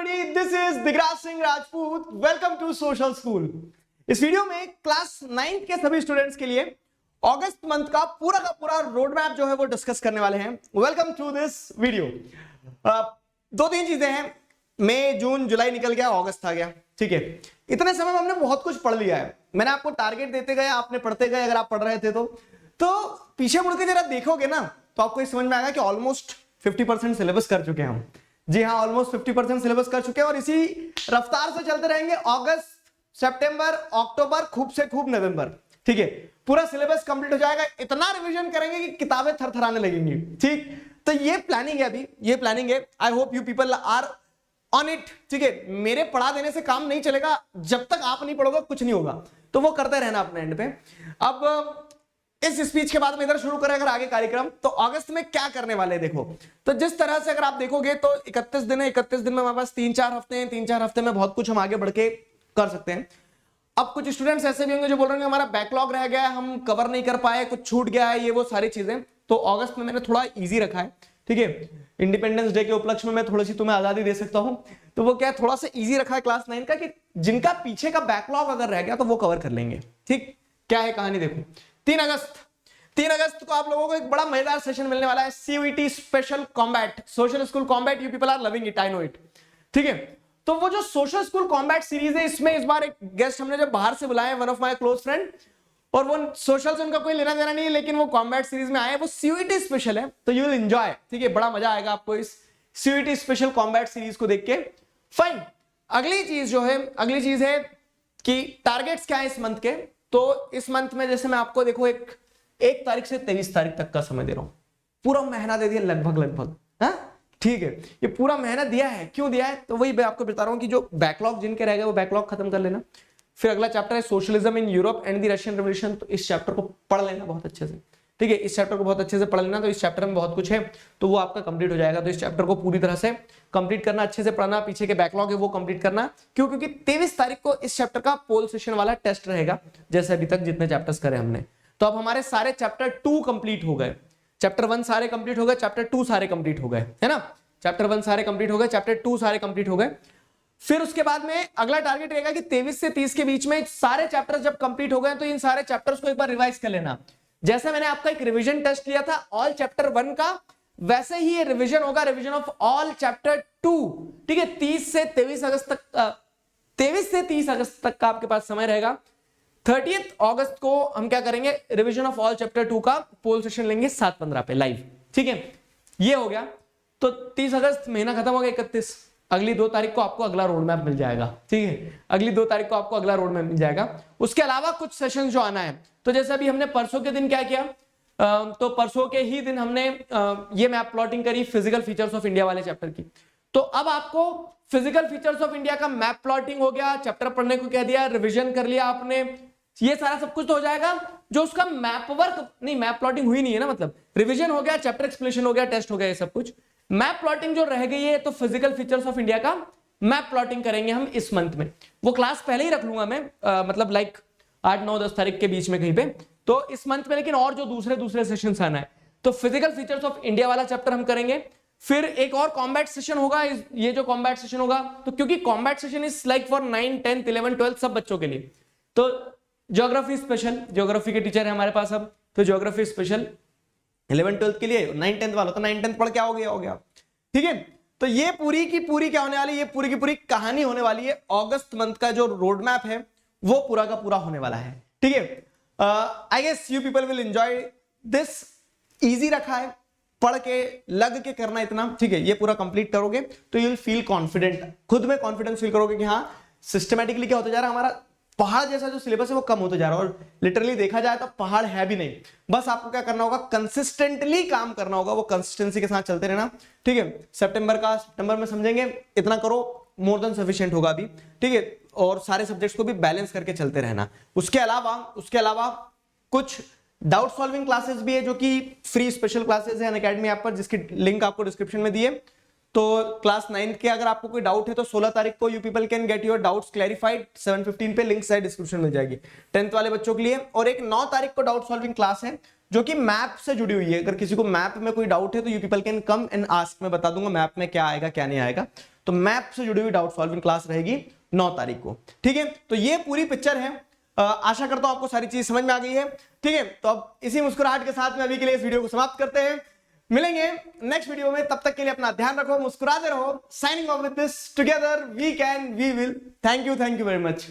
everybody, this is Digraj Singh Rajput. Welcome to social school. इस video में class 9 के सभी स्टूडेंट्स के लिए अगस्त मंथ का पूरा रोड मैप जो है वो डिस्कस करने वाले हैं. Welcome to this video. दो तीन चीजें हैं. मई, जून, जुलाई निकल गया, अगस्त आ गया. ठीक है, इतने समय में हमने बहुत कुछ पढ़ लिया है. मैंने आपको टारगेट देते गए, आपने पढ़ते गए. अगर आप पढ़ रहे थे तो पीछे मुड़ के जरा देखोगे ना तो आपको ये समझ में आएगा कि ऑलमोस्ट 50% सिलेबस कर चुके हैं हम. जी हाँ, ऑलमोस्ट 50% सिलेबस कर चुके हैं और इसी रफ्तार से चलते रहेंगे अगस्त, सितंबर, अक्टूबर, खूब से खूब नवंबर. ठीक है, पूरा सिलेबस कंप्लीट हो जाएगा. इतना रिवीजन करेंगे कि किताबें थरथराने लगेंगी. ठीक, तो ये प्लानिंग है. अभी ये प्लानिंग है. I hope you people are on it. ठीक है, मेरे पढ़ा देने से काम नहीं चलेगा. जब तक आप नहीं पढ़ोगे कुछ नहीं होगा, तो वो करते रहना अपने एंड पे. अब इस स्पीच के बाद में इधर शुरू करें अगर आगे कार्यक्रम, तो अगस्त में क्या करने वाले हैं देखो. तो जिस तरह से अगर आप देखोगे तो 31 दिन है. 31 दिन में हमारे पास 3-4 हफ्ते हैं. 3-4 हफ्ते में बहुत कुछ हम आगे बढ़ के कर सकते हैं. अब कुछ स्टूडेंट्स ऐसे भी होंगे जो बोल रहे हैं हमारा बैकलॉग रह गया है, हम कवर नहीं कर पाए, कुछ छूट गया है, ये वो सारी चीजें. तो अगस्त में मैंने थोड़ा इजी रखा है. ठीक है, इंडिपेंडेंस डे के उपलक्ष्य में मैं थोड़ी सी तुम्हें आजादी दे सकता हूं. तो वो क्या थोड़ा सा इजी रखा है क्लास 9 का, कि जिनका पीछे का बैकलॉग अगर रह गया तो वो कवर कर लेंगे. ठीक, क्या है कहानी देखो. 3 अगस्त को आप लोगों को एक बड़ा मजेदार सेशन मिलने वाला है. CUET special combat, social school combat. You people are loving it, I know it. ठीक है, तो वो जो सोशल स्कूल कॉम्बैट सीरीज है, इसमें इस बार एक गेस्ट हमने जब बाहर से बुलाए, one of my close friend, और वो सोशल से उनका कोई लेना देना नहीं है, लेकिन वो कॉम्बैट सीरीज में आए. वो सीयूईटी स्पेशल है, तो यू विल एंजॉय. ठीक है, बड़ा मजा आएगा आपको इस सीयूईटी स्पेशल कॉम्बैट सीरीज को देख के. फाइन. अगली चीज है कि टारगेट्स क्या है इस मंथ के. तो इस मंथ में जैसे मैं आपको देखो एक तारीख से 23 तारीख तक का समय दे रहा हूं. पूरा महीना दे दिया लगभग. ठीक है, ये पूरा महीना दिया है. क्यों दिया है? तो वही मैं आपको बता रहा हूं कि जो बैकलॉग जिनके रह गए वो बैकलॉग खत्म कर लेना. फिर अगला चैप्टर है socialism in Europe and the Russian revolution. तो इस चैप्टर को पढ़ लेना बहुत अच्छे से. ठीक है, इस चैप्टर को बहुत अच्छे से पढ़ लेना. तो इस चैप्टर में बहुत कुछ है, तो वो आपका कंप्लीट हो जाएगा. तो इस चैप्टर को पूरी तरह से कंप्लीट करना, अच्छे से पढ़ना. पीछे के बैकलॉग है वो कंप्लीट करना. क्यों? क्योंकि 23 तारीख को इस चैप्टर का पोल सेशन वाला टेस्ट रहेगा, जैसे अभी तक जितने चैप्टर्स करे हमने. तो अब हमारे सारे चैप्टर 2 कंप्लीट हो गए. चैप्टर 1 सारे कंप्लीट हो गए, चैप्टर 2 सारे कंप्लीट हो गए, है ना. चैप्टर 1 सारे कंप्लीट हो गए, चैप्टर 2 सारे कंप्लीट हो गए. फिर उसके बाद में अगला टारगेट रहेगा कि 23 से 30 के बीच में सारे चैप्टर्स जब कंप्लीट हो गए तो इन सारे चैप्टर्स को एक बार रिवाइज कर लेना. जैसे मैंने आपका एक रिवीजन टेस्ट लिया था ऑल चैप्टर 1 का, वैसे ही ये रिवीजन होगा, रिवीजन ऑफ ऑल चैप्टर 2. ठीक है, 23 से 30 अगस्त तक का आपके पास समय रहेगा. 30 अगस्त को हम क्या करेंगे, रिवीजन ऑफ ऑल चैप्टर 2 का पोल सेशन लेंगे 7:15 पे लाइव. ठीक है, ये हो गया. तो 30 अगस्त महीना खत्म हो गया. 31 अगली 2 तारीख को आपको अगला रोड मैप मिल जाएगा. ठीक है, अगली 2 तारीख को आपको अगला रोड मैप मिल जाएगा. उसके अलावा कुछ सेशन जो आना है, तो जैसे अभी हमने परसों के दिन क्या किया, तो परसों के ही दिन हमने ये मैप प्लॉटिंग करी फिजिकल फीचर्स ऑफ इंडिया वाले चैप्टर की. तो अब आपको फिजिकल फीचर्स ऑफ इंडिया का मैप प्लॉटिंग हो गया, चैप्टर पढ़ने को कह दिया, रिविजन कर लिया आपने, ये सारा सब कुछ तो हो जाएगा. जो उसका मैप वर्क नहीं, मैप प्लॉटिंग हुई नहीं है ना, मतलब रिवीजन हो गया, चैप्टर एक्सप्लेनेशन हो गया, टेस्ट हो गया, ये सब कुछ. मैप प्लॉटिंग जो रह गई है, तो फिजिकल फीचर्स ऑफ इंडिया का मैप प्लॉटिंग करेंगे हम इस मंथ में. वो क्लास पहले ही रख लूंगा मैं, मतलब लाइक 8, 9, 10 तारीख के बीच में कहीं पे, तो इस मंथ में. लेकिन और जो दूसरे सेशंस आना है, तो फिजिकल फीचर्स ऑफ इंडिया वाला चैप्टर हम करेंगे. फिर एक और कॉम्बैट सेशन होगा. ये जो कॉम्बैट सेशन होगा, तो क्योंकि combat session is like for 9, 10, 11, 12 सब बच्चों के लिए. तो ज्योग्राफी स्पेशल, ज्योग्राफी के टीचर है हमारे पास अब, तो ज्योग्राफी स्पेशल 11, 12 के लिए. 9, 10 वाला तो 9, 10 पढ़ के हो गया. ठीक है, तो ये पूरी की पूरी क्या होने वाली है, ये पूरी की पूरी कहानी होने वाली है. अगस्त मंथ का जो रोड मैप है वो पूरा का पूरा होने वाला है. ठीक है, I guess you people will enjoy this. Easy रखा है, पढ़ के लग के करना इतना. ठीक है, ये पूरा कंप्लीट करोगे तो यू विल फील कॉन्फिडेंट, खुद में कॉन्फिडेंस फील करोगे कि हाँ सिस्टमैटिकली क्या होता जा रहा है, हमारा पहाड़ जैसा जो सिलेबस है वो कम होता जा रहा है. और लिटरली देखा जाए तो पहाड़ है भी नहीं. बस आपको क्या करना होगा, कंसिस्टेंटली काम करना होगा, वो कंसिस्टेंसी के साथ चलते रहना. ठीक है, सितंबर में समझेंगे, इतना करो, मोर देन सफिशिएंट होगा अभी. ठीक है, और सारे सब्जेक्ट्स को भी बैलेंस करके चलते रहना. उसके अलावा कुछ डाउट सॉल्विंग क्लासेस भी है, जो कि फ्री स्पेशल क्लासेस है अनअकैडमी ऐप पर, जिसकी लिंक आपको डिस्क्रिप्शन में दी है. तो क्लास 9 के अगर आपको कोई डाउट है तो 16 तारीख को you people can get your doubts clarified 7:15 पे, लिंक साइड डिस्क्रिप्शन मिल जाएगी 10th वाले बच्चों के लिए. और एक 9 तारीख को डाउट सॉल्विंग क्लास है जो कि मैप से जुड़ी हुई है. अगर किसी को मैप में कोई डाउट है तो you people can come and ask. मैं बता दूंगा मैप में क्या आएगा क्या नहीं आएगा. तो तो मैप से जुड़ी हुई डाउट सॉल्विंग क्लास रहेगी 9 तारीख को। ठीक है, तो ये पूरी पिक्चर है। आशा करता हूं आपको सारी चीज समझ में आ गई है। ठीक है, तो अब इसी मुस्कुराहट के साथ में अभी के लिए इस वीडियो को समाप्त करते हैं। मिलेंगे नेक्स्ट वीडियो में, तब तक के लिए अपना ध्यान रखो, मुस्कुराते रहो। Signing off with this, together we can we will. Thank you very much.